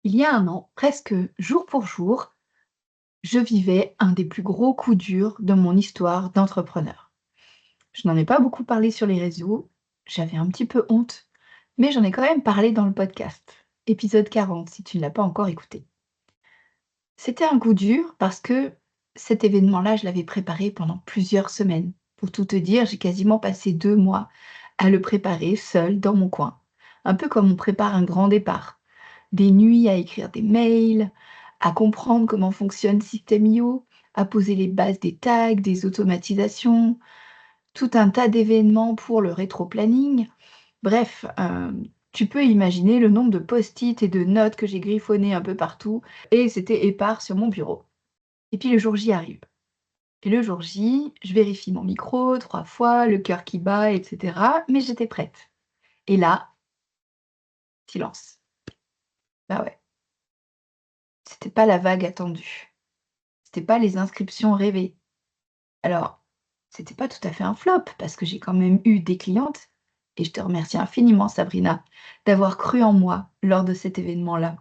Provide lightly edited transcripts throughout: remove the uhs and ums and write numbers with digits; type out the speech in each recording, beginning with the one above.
Il y a un an, presque jour pour jour, je vivais un des plus gros coups durs de mon histoire d'entrepreneur. Je n'en ai pas beaucoup parlé sur les réseaux, j'avais un petit peu honte, mais j'en ai quand même parlé dans le podcast, épisode 40, si tu ne l'as pas encore écouté. C'était un coup dur parce que cet événement-là, je l'avais préparé pendant plusieurs semaines. Pour tout te dire, j'ai quasiment passé 2 mois à le préparer seule dans mon coin, un peu comme on prépare un grand départ. Des nuits à écrire des mails, à comprendre comment fonctionne System.io, à poser les bases des tags, des automatisations, tout un tas d'événements pour le rétro-planning. Bref, tu peux imaginer le nombre de post-it et de notes que j'ai griffonnées un peu partout et c'était épars sur mon bureau. Et puis le jour J arrive. Et le jour J, je vérifie mon micro 3 fois, le cœur qui bat, et cetera, mais j'étais prête. Et là, silence. Bah ouais, c'était pas la vague attendue. C'était pas les inscriptions rêvées. Alors, c'était pas tout à fait un flop parce que j'ai quand même eu des clientes et je te remercie infiniment, Sabrina, d'avoir cru en moi lors de cet événement-là.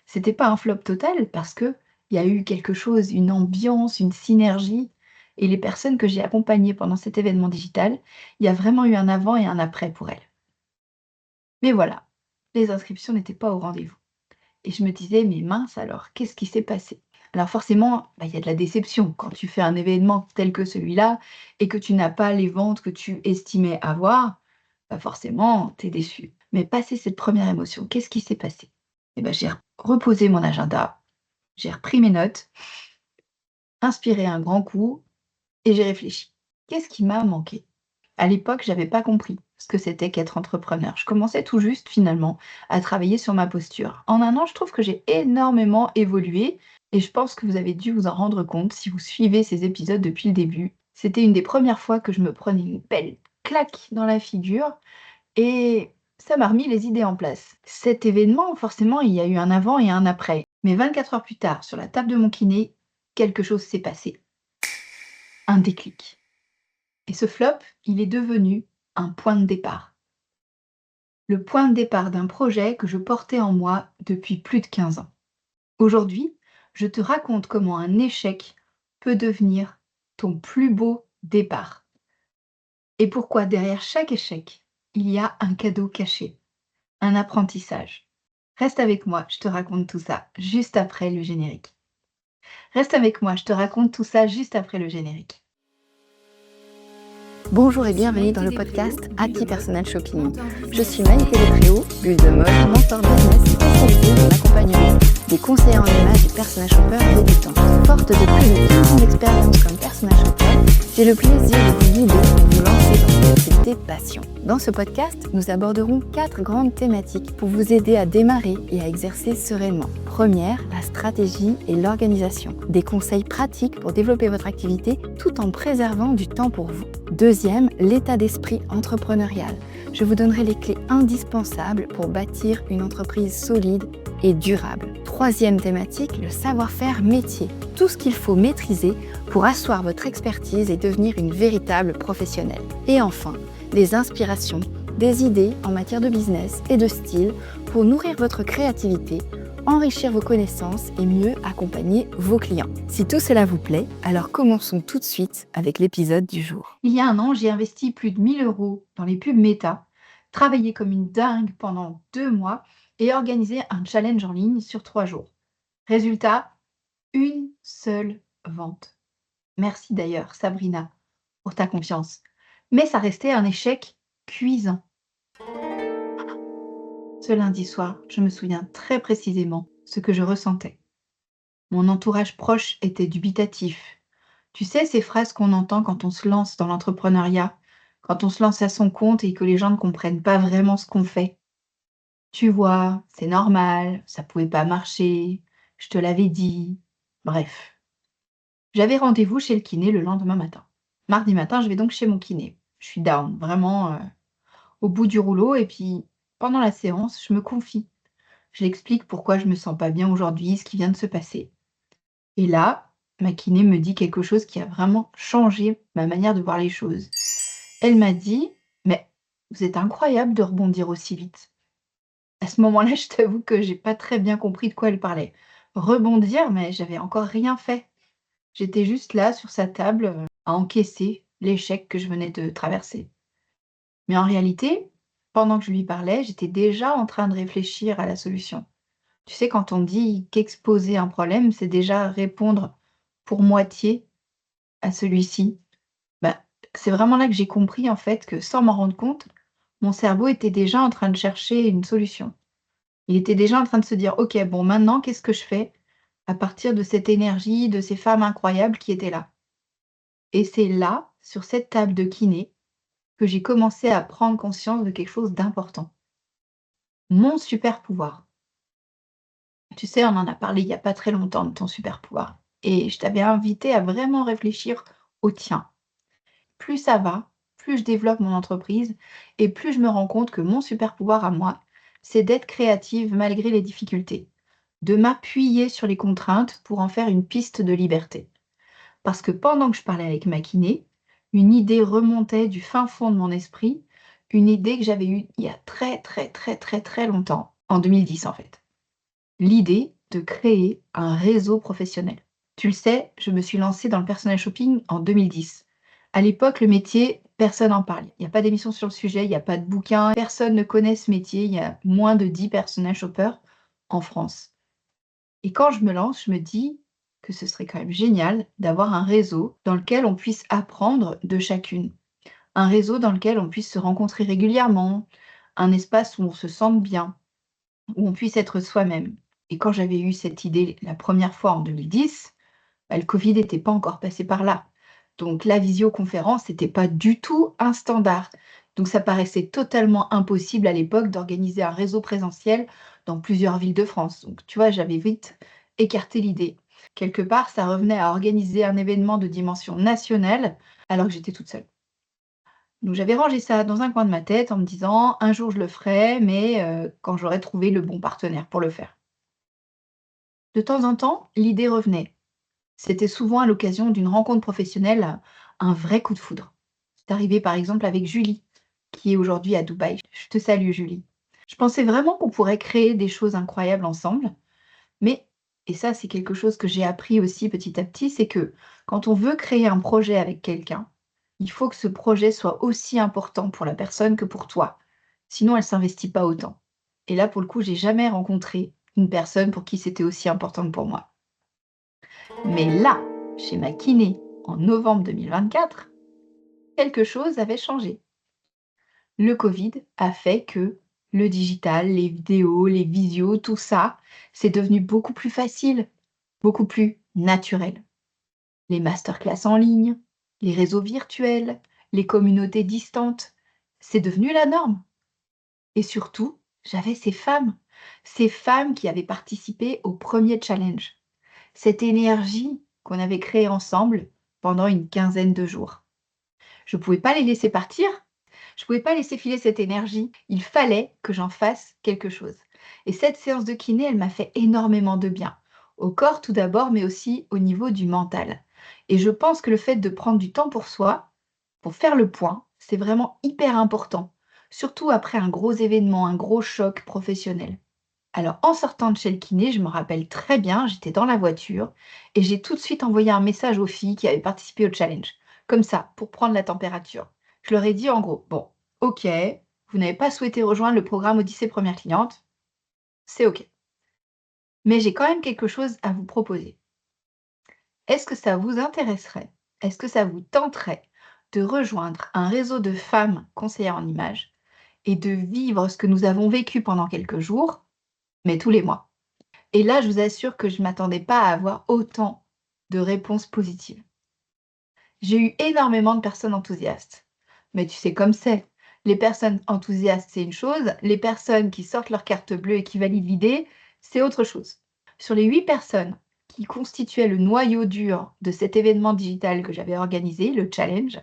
C'était pas un flop total parce que il y a eu quelque chose, une ambiance, une synergie et les personnes que j'ai accompagnées pendant cet événement digital, il y a vraiment eu un avant et un après pour elles. Mais voilà, les inscriptions n'étaient pas au rendez-vous. Et je me disais: «Mais mince alors, qu'est-ce qui s'est passé?» Alors forcément, bah, il y a de la déception quand tu fais un événement tel que celui-là et que tu n'as pas les ventes que tu estimais avoir, bah, forcément, tu es déçu. Mais passé cette première émotion, qu'est-ce qui s'est passé? Et ben, j'ai reposé mon agenda, j'ai repris mes notes, inspiré un grand coup et j'ai réfléchi. Qu'est-ce qui m'a manqué? À l'époque, j'avais pas compris ce que c'était qu'être entrepreneur. Je commençais tout juste finalement à travailler sur ma posture. En un an, je trouve que j'ai énormément évolué et je pense que vous avez dû vous en rendre compte si vous suivez ces épisodes depuis le début. C'était une des premières fois que je me prenais une belle claque dans la figure et ça m'a remis les idées en place. Cet événement, forcément, il y a eu un avant et un après. Mais 24 heures plus tard, sur la table de mon kiné, quelque chose s'est passé. Un déclic. Et ce flop, il est devenu un point de départ. Le point de départ d'un projet que je portais en moi depuis plus de 15 ans. Aujourd'hui, je te raconte comment un échec peut devenir ton plus beau départ. Et pourquoi derrière chaque échec, il y a un cadeau caché, un apprentissage. Reste avec moi, je te raconte tout ça juste après le générique. Reste avec moi, je te raconte tout ça juste après le générique. Bonjour et bienvenue dans le podcast Happy Personal Shopping. Je suis Maïté Létréau, bulle de mode, mentor business spécialisée dans l'accompagnement des conseillers en images et personal shoppers débutants. Forte de plus de 15 ans d'expérience comme personal shopper, j'ai le plaisir de vous guider pour vous lancer dans cette activité passion. Dans ce podcast, nous aborderons 4 grandes thématiques pour vous aider à démarrer et à exercer sereinement. Première, la stratégie et l'organisation. Des conseils pratiques pour développer votre activité tout en préservant du temps pour vous. Deuxième, l'état d'esprit entrepreneurial. Je vous donnerai les clés indispensables pour bâtir une entreprise solide et durable. Troisième thématique, le savoir-faire métier. Tout ce qu'il faut maîtriser pour asseoir votre expertise et devenir une véritable professionnelle. Et enfin, les inspirations, des idées en matière de business et de style pour nourrir votre créativité, enrichir vos connaissances et mieux accompagner vos clients. Si tout cela vous plaît, alors commençons tout de suite avec l'épisode du jour. Il y a un an, j'ai investi plus de 1000 euros dans les pubs Meta, travaillé comme une dingue pendant 2 mois et organisé un challenge en ligne sur 3 jours. Résultat, une seule vente. Merci d'ailleurs, Sabrina, pour ta confiance. Mais ça restait un échec cuisant. Ce lundi soir, je me souviens très précisément ce que je ressentais. Mon entourage proche était dubitatif. Tu sais, ces phrases qu'on entend quand on se lance dans l'entrepreneuriat, quand on se lance à son compte et que les gens ne comprennent pas vraiment ce qu'on fait. Tu vois, c'est normal, ça pouvait pas marcher, je te l'avais dit. Bref, j'avais rendez-vous chez le kiné le lendemain matin. Mardi matin, je vais donc chez mon kiné. Je suis down, vraiment au bout du rouleau. Et puis, pendant la séance, je me confie. Je l'explique pourquoi je me sens pas bien aujourd'hui, ce qui vient de se passer. Et là, ma kiné me dit quelque chose qui a vraiment changé ma manière de voir les choses. Elle m'a dit: «Mais vous êtes incroyable de rebondir aussi vite». À ce moment-là, je t'avoue que j'ai pas très bien compris de quoi elle parlait. Rebondir, mais j'avais encore rien fait. J'étais juste là sur sa table, à encaisser l'échec que je venais de traverser. Mais en réalité, pendant que je lui parlais, j'étais déjà en train de réfléchir à la solution. Tu sais, quand on dit qu'exposer un problème, c'est déjà répondre pour moitié à celui-ci. Bah, c'est vraiment là que j'ai compris en fait que sans m'en rendre compte, mon cerveau était déjà en train de chercher une solution. Il était déjà en train de se dire: «OK, bon maintenant qu'est-ce que je fais à partir de cette énergie, de ces femmes incroyables qui étaient là?» Et c'est là, sur cette table de kiné, que j'ai commencé à prendre conscience de quelque chose d'important. Mon super pouvoir. Tu sais, on en a parlé il y a pas très longtemps de ton super pouvoir et je t'avais invité à vraiment réfléchir au tien. Plus ça va, plus je développe mon entreprise et plus je me rends compte que mon super pouvoir à moi, c'est d'être créative malgré les difficultés, de m'appuyer sur les contraintes pour en faire une piste de liberté. Parce que pendant que je parlais avec ma kiné, une idée remontait du fin fond de mon esprit, une idée que j'avais eue il y a très très très très très longtemps, en 2010 en fait. L'idée de créer un réseau professionnel. Tu le sais, je me suis lancée dans le personal shopping en 2010. À l'époque, le métier, personne n'en parle. Il n'y a pas d'émission sur le sujet, il n'y a pas de bouquin, personne ne connaît ce métier. Il y a moins de 10 personal shoppers en France. Et quand je me lance, je me dis que ce serait quand même génial d'avoir un réseau dans lequel on puisse apprendre de chacune. Un réseau dans lequel on puisse se rencontrer régulièrement, un espace où on se sente bien, où on puisse être soi-même. Et quand j'avais eu cette idée la première fois en 2010, bah, le Covid n'était pas encore passé par là. Donc la visioconférence n'était pas du tout un standard. Donc ça paraissait totalement impossible à l'époque d'organiser un réseau présentiel dans plusieurs villes de France. Donc tu vois, j'avais vite écarté l'idée. Quelque part, ça revenait à organiser un événement de dimension nationale alors que j'étais toute seule. Donc j'avais rangé ça dans un coin de ma tête en me disant: «Un jour je le ferai, mais quand j'aurai trouvé le bon partenaire pour le faire». De temps en temps, l'idée revenait. C'était souvent à l'occasion d'une rencontre professionnelle, un vrai coup de foudre. C'est arrivé par exemple avec Julie, qui est aujourd'hui à Dubaï. Je te salue Julie. Je pensais vraiment qu'on pourrait créer des choses incroyables ensemble, mais, et ça c'est quelque chose que j'ai appris aussi petit à petit, c'est que quand on veut créer un projet avec quelqu'un, il faut que ce projet soit aussi important pour la personne que pour toi. Sinon, elle s'investit pas autant. Et là, pour le coup, j'ai jamais rencontré une personne pour qui c'était aussi important que pour moi. Mais là, chez ma kiné, en novembre 2024, quelque chose avait changé. Le Covid a fait que le digital, les vidéos, les visios, tout ça, c'est devenu beaucoup plus facile, beaucoup plus naturel. Les masterclass en ligne, les réseaux virtuels, les communautés distantes, c'est devenu la norme. Et surtout, j'avais ces femmes qui avaient participé au premier challenge. Cette énergie qu'on avait créée ensemble pendant une quinzaine de jours. Je ne pouvais pas les laisser partir, je ne pouvais pas laisser filer cette énergie. Il fallait que j'en fasse quelque chose. Et cette séance de kiné, elle m'a fait énormément de bien. Au corps tout d'abord, mais aussi au niveau du mental. Et je pense que le fait de prendre du temps pour soi, pour faire le point, c'est vraiment hyper important. Surtout après un gros événement, un gros choc professionnel. Alors, en sortant de chez le kiné, je me rappelle très bien, j'étais dans la voiture et j'ai tout de suite envoyé un message aux filles qui avaient participé au challenge, comme ça, pour prendre la température. Je leur ai dit en gros, bon, ok, vous n'avez pas souhaité rejoindre le programme Odyssée Première Cliente, c'est ok. Mais j'ai quand même quelque chose à vous proposer. Est-ce que ça vous intéresserait? Est-ce que ça vous tenterait de rejoindre un réseau de femmes conseillères en images et de vivre ce que nous avons vécu pendant quelques jours, mais tous les mois? Et là, je vous assure que je ne m'attendais pas à avoir autant de réponses positives. J'ai eu énormément de personnes enthousiastes. Mais tu sais comme c'est. Les personnes enthousiastes, c'est une chose. Les personnes qui sortent leur carte bleue et qui valident l'idée, c'est autre chose. Sur les 8 personnes qui constituaient le noyau dur de cet événement digital que j'avais organisé, le challenge,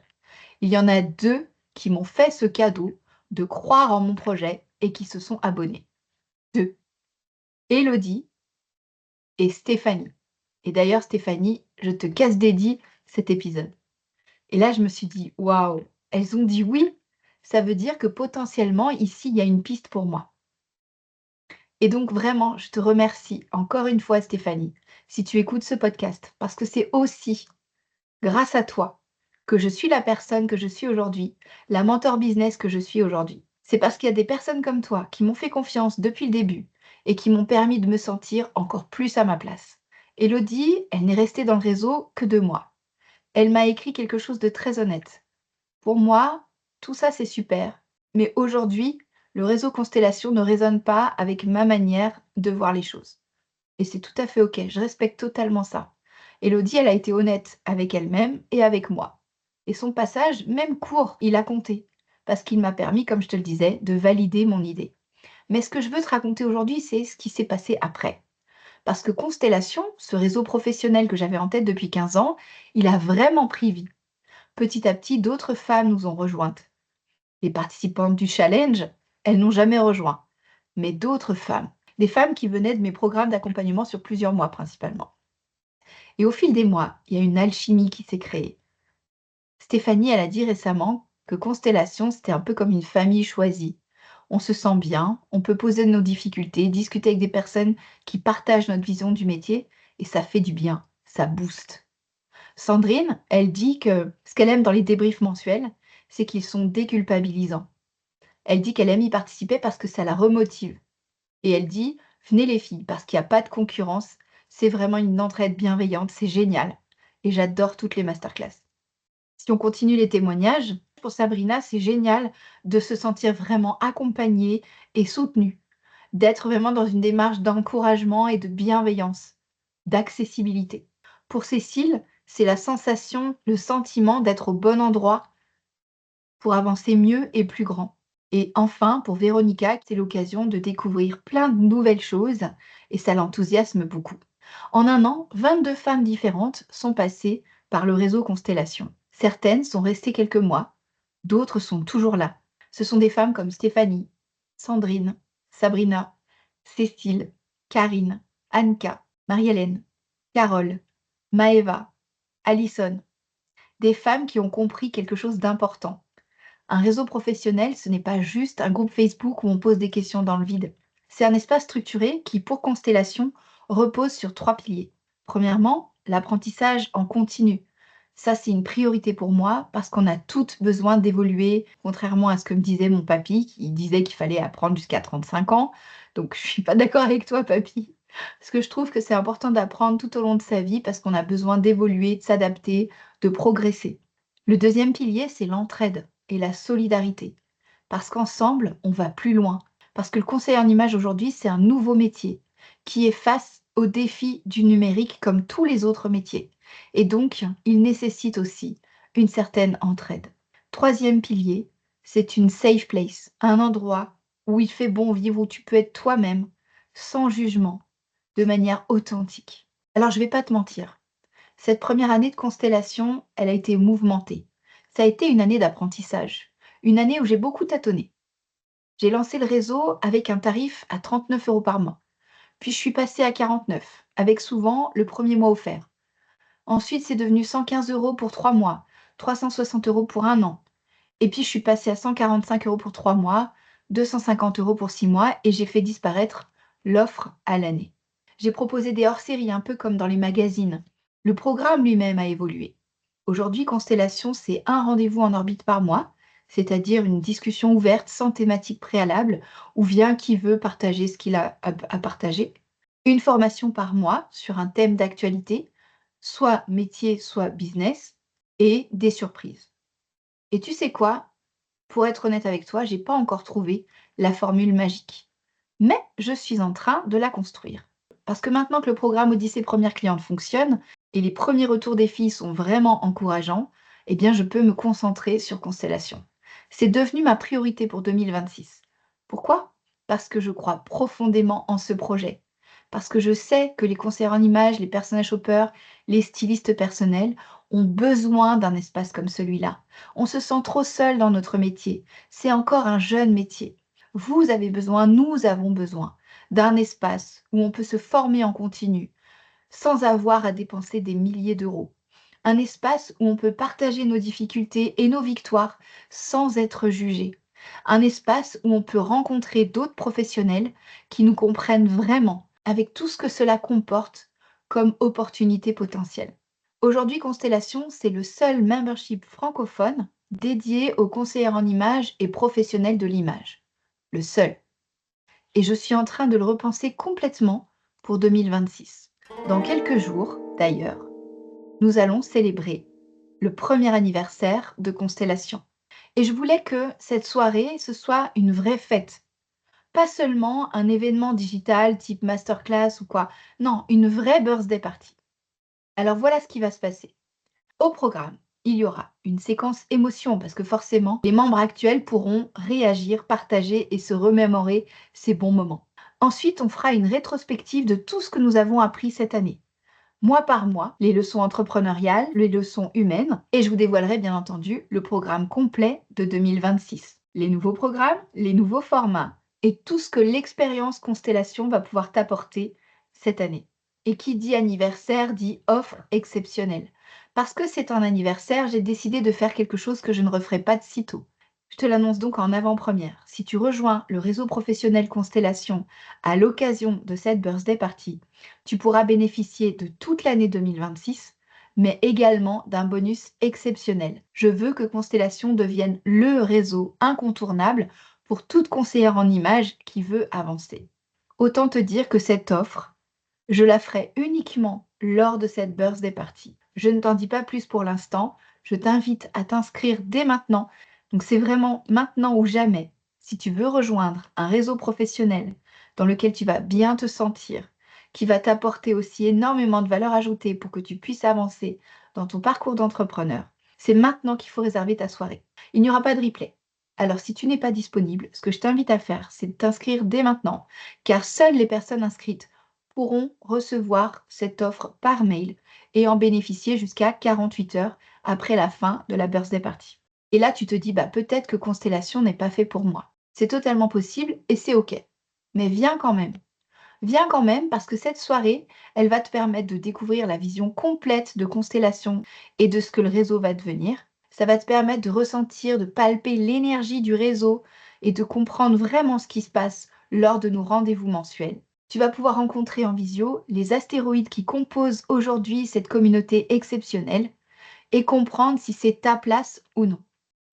il y en a 2 qui m'ont fait ce cadeau de croire en mon projet et qui se sont abonnés. 2. Élodie et Stéphanie. Et d'ailleurs, Stéphanie, je te casse dédie cet épisode. Et là, je me suis dit, waouh, elles ont dit oui. Ça veut dire que potentiellement, ici, il y a une piste pour moi. Et donc vraiment, je te remercie encore une fois, Stéphanie, si tu écoutes ce podcast, parce que c'est aussi grâce à toi que je suis la personne que je suis aujourd'hui, la mentor business que je suis aujourd'hui. C'est parce qu'il y a des personnes comme toi qui m'ont fait confiance depuis le début et qui m'ont permis de me sentir encore plus à ma place. Elodie, elle n'est restée dans le réseau que 2 mois. Elle m'a écrit quelque chose de très honnête. Pour moi, tout ça c'est super, mais aujourd'hui, le réseau Constellation ne résonne pas avec ma manière de voir les choses. Et c'est tout à fait OK, je respecte totalement ça. Élodie, elle a été honnête avec elle-même et avec moi. Et son passage, même court, il a compté, parce qu'il m'a permis, comme je te le disais, de valider mon idée. Mais ce que je veux te raconter aujourd'hui, c'est ce qui s'est passé après. Parce que Constellation, ce réseau professionnel que j'avais en tête depuis 15 ans, il a vraiment pris vie. Petit à petit, d'autres femmes nous ont rejointes. Les participantes du challenge, elles n'ont jamais rejoint, mais d'autres femmes, des femmes qui venaient de mes programmes d'accompagnement sur plusieurs mois principalement. Et au fil des mois, il y a une alchimie qui s'est créée. Stéphanie, elle a dit récemment que Constellation, c'était un peu comme une famille choisie. On se sent bien, on peut poser nos difficultés, discuter avec des personnes qui partagent notre vision du métier, et ça fait du bien, ça booste. Sandrine, elle dit que ce qu'elle aime dans les débriefs mensuels, c'est qu'ils sont déculpabilisants. Elle dit qu'elle aime y participer parce que ça la remotive. Et elle dit: «Venez les filles, parce qu'il y a pas de concurrence, c'est vraiment une entraide bienveillante, c'est génial» et j'adore toutes les masterclass. Si on continue les témoignages, pour Sabrina, c'est génial de se sentir vraiment accompagnée et soutenue, d'être vraiment dans une démarche d'encouragement et de bienveillance, d'accessibilité. Pour Cécile, c'est la sensation, le sentiment d'être au bon endroit pour avancer mieux et plus grand. Et enfin, pour Véronica, c'est l'occasion de découvrir plein de nouvelles choses et ça l'enthousiasme beaucoup. En un an, 22 femmes différentes sont passées par le réseau Constellation. Certaines sont restées quelques mois, d'autres sont toujours là. Ce sont des femmes comme Stéphanie, Sandrine, Sabrina, Cécile, Karine, Anka, Marie-Hélène, Carole, Maëva, Alison. Des femmes qui ont compris quelque chose d'important. Un réseau professionnel, ce n'est pas juste un groupe Facebook où on pose des questions dans le vide. C'est un espace structuré qui, pour Constellation, repose sur 3 piliers. Premièrement, l'apprentissage en continu. Ça, c'est une priorité pour moi parce qu'on a toutes besoin d'évoluer, contrairement à ce que me disait mon papy qui disait qu'il fallait apprendre jusqu'à 35 ans. Donc, je suis pas d'accord avec toi, papy. Parce que je trouve que c'est important d'apprendre tout au long de sa vie parce qu'on a besoin d'évoluer, de s'adapter, de progresser. Le deuxième pilier, c'est l'entraide et la solidarité. Parce qu'ensemble, on va plus loin. Parce que le conseiller en image aujourd'hui, c'est un nouveau métier qui est face aux défis du numérique comme tous les autres métiers. Et donc, il nécessite aussi une certaine entraide. Troisième pilier, c'est une safe place, un endroit où il fait bon vivre, où tu peux être toi-même, sans jugement, de manière authentique. Alors, je vais pas te mentir, cette première année de Constellation, elle a été mouvementée. Ça a été une année d'apprentissage, une année où j'ai beaucoup tâtonné. J'ai lancé le réseau avec un tarif à 39 € par mois. Puis je suis passée à 49, avec souvent le premier mois offert. Ensuite, c'est devenu 115 € pour 3 mois, 360 € pour un an. Et puis je suis passée à 145 € pour 3 mois, 250 € pour 6 mois et j'ai fait disparaître l'offre à l'année. J'ai proposé des hors-séries un peu comme dans les magazines. Le programme lui-même a évolué. Aujourd'hui, Constellation, c'est un rendez-vous en orbite par mois, c'est-à-dire une discussion ouverte sans thématique préalable, où vient qui veut partager ce qu'il a à partager. Une formation par mois sur un thème d'actualité, soit métier, soit business, et des surprises. Et tu sais quoi? Pour être honnête avec toi, j'ai pas encore trouvé la formule magique. Mais je suis en train de la construire. Parce que maintenant que le programme Odyssée Première Cliente fonctionne et les premiers retours des filles sont vraiment encourageants, eh bien je peux me concentrer sur Constellation. C'est devenu ma priorité pour 2026. Pourquoi? Parce que je crois profondément en ce projet. Parce que je sais que les conseillers en images, les personnage shoppers, les stylistes personnels ont besoin d'un espace comme celui-là. On se sent trop seul dans notre métier. C'est encore un jeune métier. Vous avez besoin, nous avons besoin d'un espace où on peut se former en continu sans avoir à dépenser des milliers d'euros. Un espace où on peut partager nos difficultés et nos victoires sans être jugé. Un espace où on peut rencontrer d'autres professionnels qui nous comprennent vraiment, avec tout ce que cela comporte comme opportunité potentielle. Aujourd'hui, Constellation, c'est le seul membership francophone dédié aux conseillers en images et professionnels de l'image. Le seul. Et je suis en train de le repenser complètement pour 2026. Dans quelques jours, d'ailleurs, nous allons célébrer le premier anniversaire de Constellation. Et je voulais que cette soirée, ce soit une vraie fête. Pas seulement un événement digital type masterclass ou quoi. Non, une vraie birthday party. Alors voilà ce qui va se passer. Au programme, il y aura une séquence émotion parce que forcément, les membres actuels pourront réagir, partager et se remémorer ces bons moments. Ensuite, on fera une rétrospective de tout ce que nous avons appris cette année. Mois par mois, les leçons entrepreneuriales, les leçons humaines, et je vous dévoilerai bien entendu le programme complet de 2026. Les nouveaux programmes, les nouveaux formats et tout ce que l'expérience Constellation va pouvoir t'apporter cette année. Et qui dit anniversaire dit offre exceptionnelle. Parce que c'est un anniversaire, j'ai décidé de faire quelque chose que je ne referai pas de sitôt. Je te l'annonce donc en avant-première. Si tu rejoins le réseau professionnel Constellation à l'occasion de cette birthday party, tu pourras bénéficier de toute l'année 2026, mais également d'un bonus exceptionnel. Je veux que Constellation devienne le réseau incontournable pour toute conseillère en images qui veut avancer. Autant te dire que cette offre, je la ferai uniquement lors de cette birthday party. Je ne t'en dis pas plus pour l'instant. Je t'invite à t'inscrire dès maintenant. Donc c'est vraiment maintenant ou jamais. Si tu veux rejoindre un réseau professionnel dans lequel tu vas bien te sentir, qui va t'apporter aussi énormément de valeur ajoutée pour que tu puisses avancer dans ton parcours d'entrepreneur, c'est maintenant qu'il faut réserver ta soirée. Il n'y aura pas de replay. Alors si tu n'es pas disponible, ce que je t'invite à faire, c'est de t'inscrire dès maintenant, car seules les personnes inscrites pourront recevoir cette offre par mail et en bénéficier jusqu'à 48 heures après la fin de la birthday party. Et là, tu te dis, bah, peut-être que Constellation n'est pas fait pour moi. C'est totalement possible et c'est OK. Mais viens quand même. Viens quand même parce que cette soirée, elle va te permettre de découvrir la vision complète de Constellation et de ce que le réseau va devenir. Ça va te permettre de ressentir, de palper l'énergie du réseau et de comprendre vraiment ce qui se passe lors de nos rendez-vous mensuels. Tu vas pouvoir rencontrer en visio les astéroïdes qui composent aujourd'hui cette communauté exceptionnelle et comprendre si c'est ta place ou non.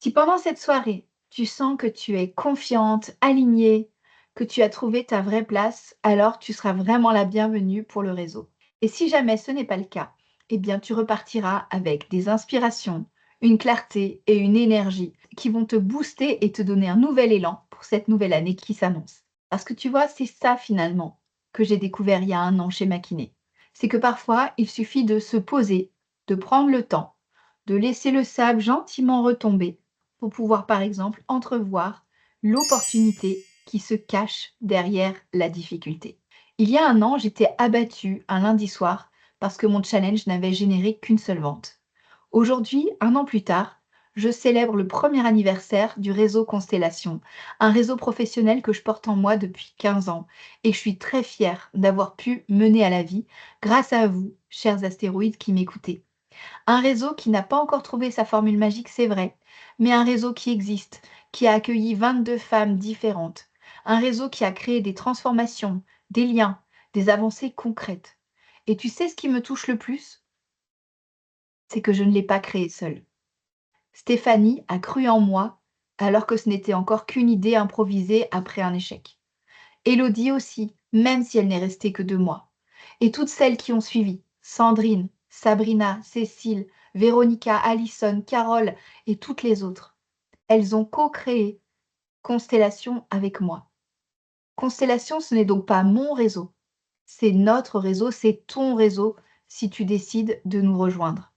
Si pendant cette soirée, tu sens que tu es confiante, alignée, que tu as trouvé ta vraie place, alors tu seras vraiment la bienvenue pour le réseau. Et si jamais ce n'est pas le cas, eh bien tu repartiras avec des inspirations, une clarté et une énergie qui vont te booster et te donner un nouvel élan pour cette nouvelle année qui s'annonce. Parce que tu vois, c'est ça finalement que j'ai découvert il y a 1 an chez Maquinet. C'est que parfois, il suffit de se poser, de prendre le temps, de laisser le sable gentiment retomber pour pouvoir, par exemple, entrevoir l'opportunité qui se cache derrière la difficulté. Il y a 1 an, j'étais abattue un lundi soir parce que mon challenge n'avait généré qu'une seule vente. Aujourd'hui, 1 an plus tard, je célèbre le premier anniversaire du réseau Constellation, un réseau professionnel que je porte en moi depuis 15 ans et je suis très fière d'avoir pu mener à la vie grâce à vous, chers astéroïdes qui m'écoutez. Un réseau qui n'a pas encore trouvé sa formule magique, c'est vrai, mais un réseau qui existe, qui a accueilli 22 femmes différentes. Un réseau qui a créé des transformations, des liens, des avancées concrètes. Et tu sais ce qui me touche le plus? C'est que je ne l'ai pas créé seule. Stéphanie a cru en moi alors que ce n'était encore qu'une idée improvisée après un échec. Élodie aussi, même si elle n'est restée que 2 mois. Et toutes celles qui ont suivi, Sandrine, Sabrina, Cécile, Véronica, Alison, Carole et toutes les autres. Elles ont co-créé Constellation avec moi. Constellation, ce n'est donc pas mon réseau, c'est notre réseau, c'est ton réseau si tu décides de nous rejoindre.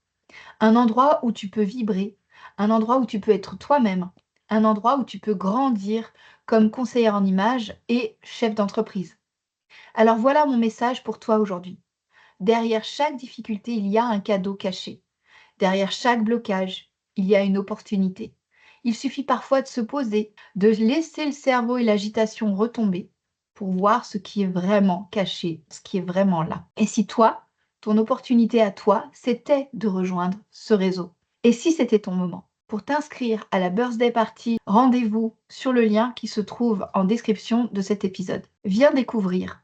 Un endroit où tu peux vibrer, un endroit où tu peux être toi-même, un endroit où tu peux grandir comme conseillère en images et chef d'entreprise. Alors voilà mon message pour toi aujourd'hui. Derrière chaque difficulté, il y a un cadeau caché. Derrière chaque blocage, il y a une opportunité. Il suffit parfois de se poser, de laisser le cerveau et l'agitation retomber pour voir ce qui est vraiment caché, ce qui est vraiment là. Et si toi, ton opportunité à toi, c'était de rejoindre ce réseau? Et si c'était ton moment? pour t'inscrire à la birthday party, rendez-vous sur le lien qui se trouve en description de cet épisode. Viens découvrir,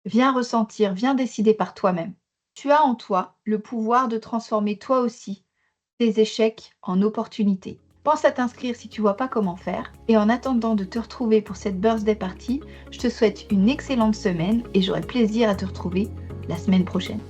viens ressentir, viens décider par toi-même. Tu as en toi le pouvoir de transformer toi aussi tes échecs en opportunités. Pense à t'inscrire si tu vois pas comment faire. Et en attendant de te retrouver pour cette birthday party, je te souhaite une excellente semaine et j'aurai plaisir à te retrouver la semaine prochaine.